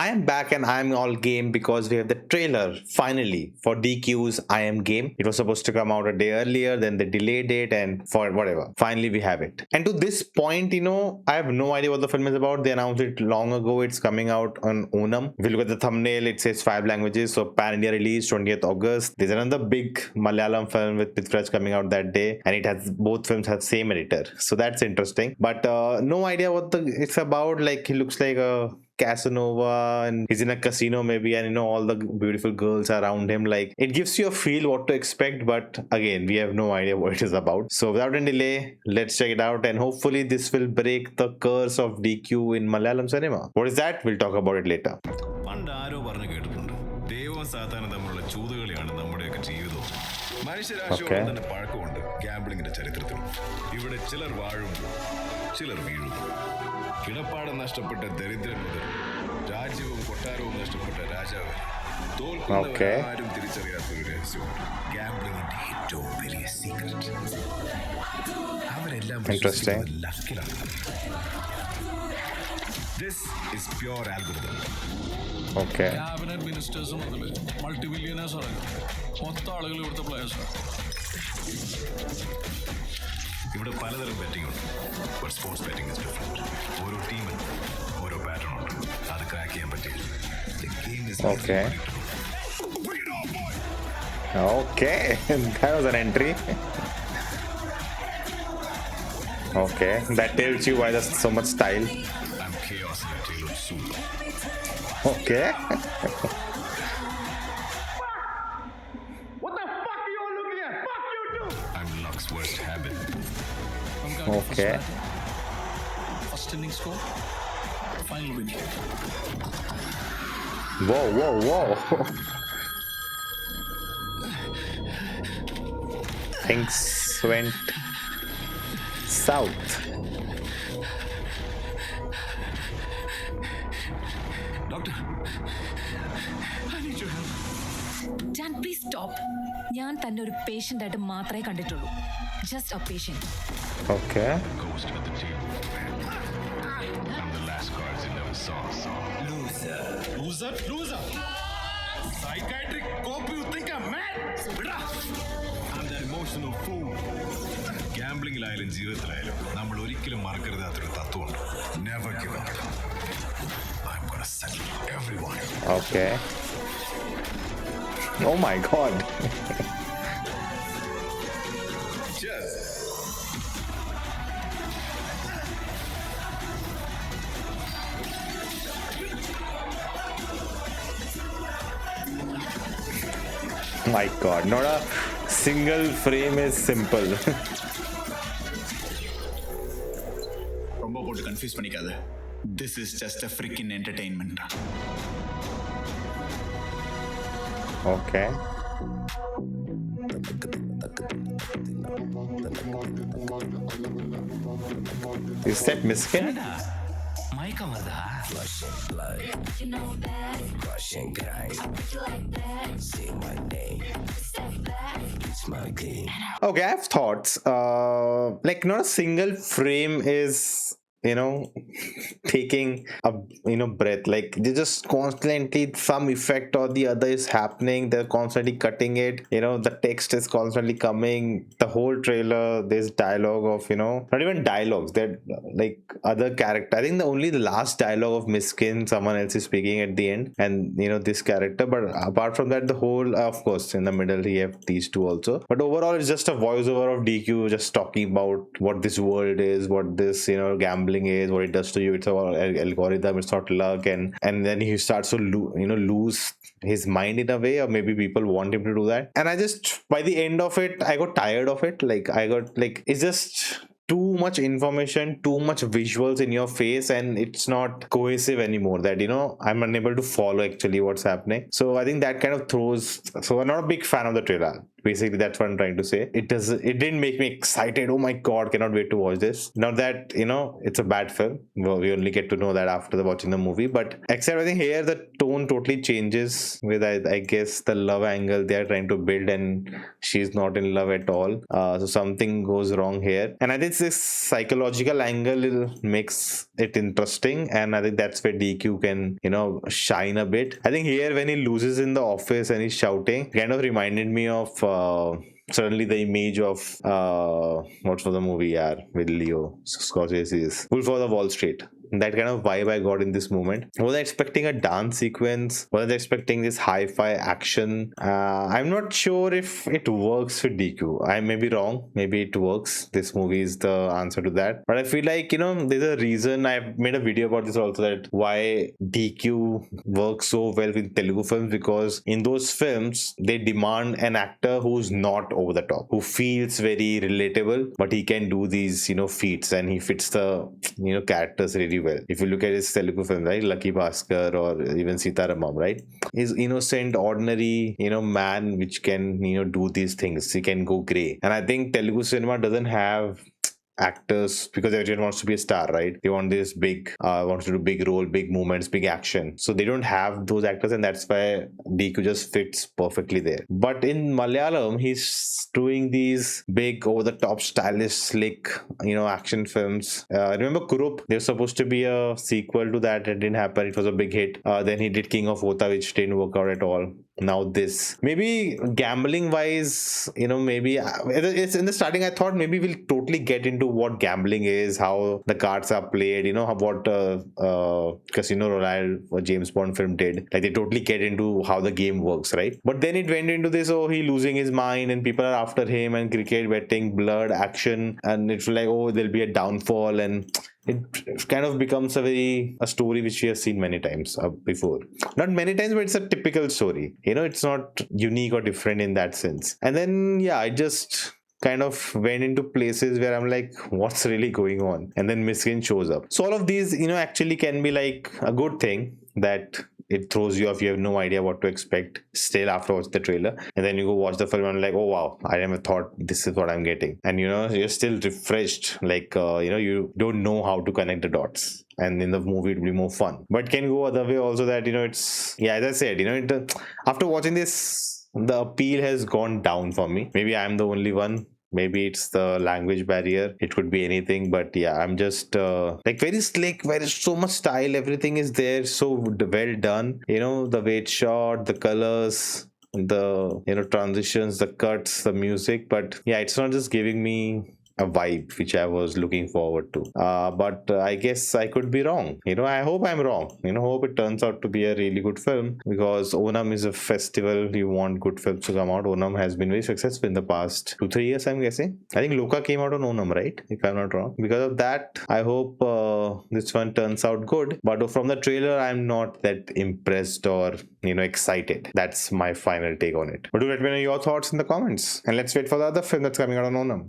I am back and I am all game because we have the trailer finally for DQ's I Am Game. It was supposed to come out a day earlier, then they delayed it, and for whatever. Finally, we have it. And to this point, I have no idea what the film is about. They announced it long ago. It's coming out on Onam. If you look at the thumbnail, it says 5 languages. So pan India release 20th August. There's another big Malayalam film with Prithviraj coming out that day, and it has both films have same editor. So that's interesting. But no idea what it's about. Like he looks like a Casanova and he's in a casino maybe, and all the beautiful girls around him. Like it gives you a feel what to expect, but again we have no idea what it is about. So without any delay, let's check it out, and hopefully this will break the curse of DQ in Malayalam cinema. What is that? We'll talk about it later. Okay. കിടപ്പാടം നഷ്ടപ്പെട്ട ദരിദ്രൻ മുതൽ രാജ്യവും കൊട്ടാരവും നഷ്ടപ്പെട്ട രാജാവ് ആരും തിരിച്ചറിയാത്ത ഒരു രഹസ്യമുണ്ട്. ഗാംബ്ലിങ്ങിന്റെ ഏറ്റവും വലിയ സീക്രട്ട് അവരെല്ലാം ലക്കിലാണ്. This is pure algorithm. Okay. Cabinet ministers മുതൽ multi-billionaires മൊത്തം ആളുകൾ ഇവിടുത്തെ പ്ലേയേഴ്സാണ്. ഇവിടെ പലതരം ബെറ്റിംഗ് ഉണ്ട്. But sports betting is different. ഓരോ ടീമിനും ഓരോ പാറ്റേൺ ഉണ്ട്. അത് ക്രാക്ക് ചെയ്യാൻ പറ്റില്ല. Okay. Okay. That was an entry. Okay. That tells you why there's so much style. I'm chaos in a tale of soup. Okay. What the fuck are you all looking at? Fuck you too! I'm Luck's worst habit. Okay. First inning score, final win. Whoa. Things went south. Doctor, I need your help. Dan, please stop. ഞാൻ തന്നെ ഒരു patient ആയിട്ട് മാത്രമേ കണ്ടിട്ടുള്ളൂ. Just a patient. Okay. Ghost at the table. I'm the last cards you never saw. Loser. Psychiatric cope, you think I'm mad? I'm the emotional fool. ഗാംബ്ലിംഗിലായാലും ജീവിതത്തിലായാലും നമ്മൾ ഒരിക്കലും മറക്കരുതാത്തൊരു തത്വമുണ്ട്. Never give up. I'm gonna settle everyone. Okay. Oh my god. Cheers. My god, not a single frame is simple. ரொம்ப போட்டு confuse பண்ணிக்காத. This is just a freaking entertainment. Okay. Is that Mysskin? மயக்கம் வருதா? Okay, I have thoughts. Like not a single frame is taking a breath. Like they just constantly some effect or the other is happening. They're constantly cutting it. The text is constantly coming. The whole trailer, there's dialogue of not even dialogues. They're like other character. I think the last dialogue of Mysskin, someone else is speaking at the end, and this character. But apart from that, the whole, of course, in the middle he have these two also. But overall, it's just a voiceover of DQ just talking about what this world is, what this gambling is, what it does to you. It's all algorithm, it's not luck, and then he starts to lose his mind in a way, or maybe people want him to do that. And I just, by the end of it, I got tired of it. Like I got like, it's just too much information, too much visuals in your face, and it's not cohesive anymore. That I'm unable to follow actually what's happening. So I think that kind of throws. So I'm not a big fan of the trailer. Basically, that's what I'm trying to say. It didn't make me excited. Oh my god, cannot wait to watch this. Not that it's a bad film. Well, we only get to know that after watching the movie. But except I think here the tone totally changes with I guess the love angle they are trying to build, and she's not in love at all. So something goes wrong here. And I think this psychological angle makes it interesting, and I think that's where DQ can, shine a bit. I think here when he loses in the office and he's shouting, kind of reminded me of suddenly the image of what was the movie with Leo Scorsese's Wolf of the Wall Street. That kind of vibe I got in this moment. Was I expecting a dance sequence? Was I expecting this hi-fi action? I'm not sure if it works with DQ. I may be wrong. Maybe it works. This movie is the answer to that. But I feel like, there's a reason. I've made a video about this also, that why DQ works so well with Telugu films, because in those films, they demand an actor who's not over the top, who feels very relatable, but he can do these, feats, and he fits the, characters really well. If you look at his Telugu film, right, Lucky Bhaskar or even Sitaramam, right, he's innocent, ordinary, man which can, do these things. He can go grey. And I think Telugu cinema doesn't have actors, because everyone wants to be a star, right? They want this big wants to do big role, big movements, big action, so they don't have those actors, and that's why DQ just fits perfectly there. But in Malayalam, he's doing these big over the top stylish slick action films. Remember Kurup? There's supposed to be a sequel to that. It didn't happen. It was a big hit. Then he did King of Ota, which didn't work out at all. Now this, maybe gambling wise, maybe it's in the starting I thought maybe we'll totally get into what gambling is, how the cards are played, what Casino Royale or James Bond film did. Like they totally get into how the game works, right? But then it went into this, he losing his mind and people are after him, and cricket, betting, blood, action, and it's like, there'll be a downfall, and it kind of becomes a story which we have seen many times before. Not many times, but it's a typical story. It's not unique or different in that sense. And then, I just kind of went into places where I'm like, what's really going on? And then Mysskin shows up. So all of these, actually can be like a good thing, that it throws you off. You have no idea what to expect still after watching the trailer, and then you go watch the film and like, oh wow, I never thought this is what I'm getting. And you're still refreshed, like you don't know how to connect the dots, and in the movie it'll be more fun. But can go other way also, that it's, as I said, after watching this, the appeal has gone down for me. Maybe I'm the only one. Maybe it's the language barrier. It could be anything. But I'm just like very slick, where there's so much style. Everything is there, so well done. The way it's shot, the colors, the transitions, the cuts, the music. But it's not just giving me a vibe which I was looking forward to. But I guess I could be wrong. I hope I'm wrong. Hope it turns out to be a really good film, because Onam is a festival. You want good films to come out. Onam has been very successful in the past 2-3 years, I'm guessing. I think Loka came out on Onam, right? If I'm not wrong. Because of that, I hope this one turns out good. But from the trailer, I'm not that impressed or excited. That's my final take on it. But do let me know your thoughts in the comments. And let's wait for the other film that's coming out on Onam.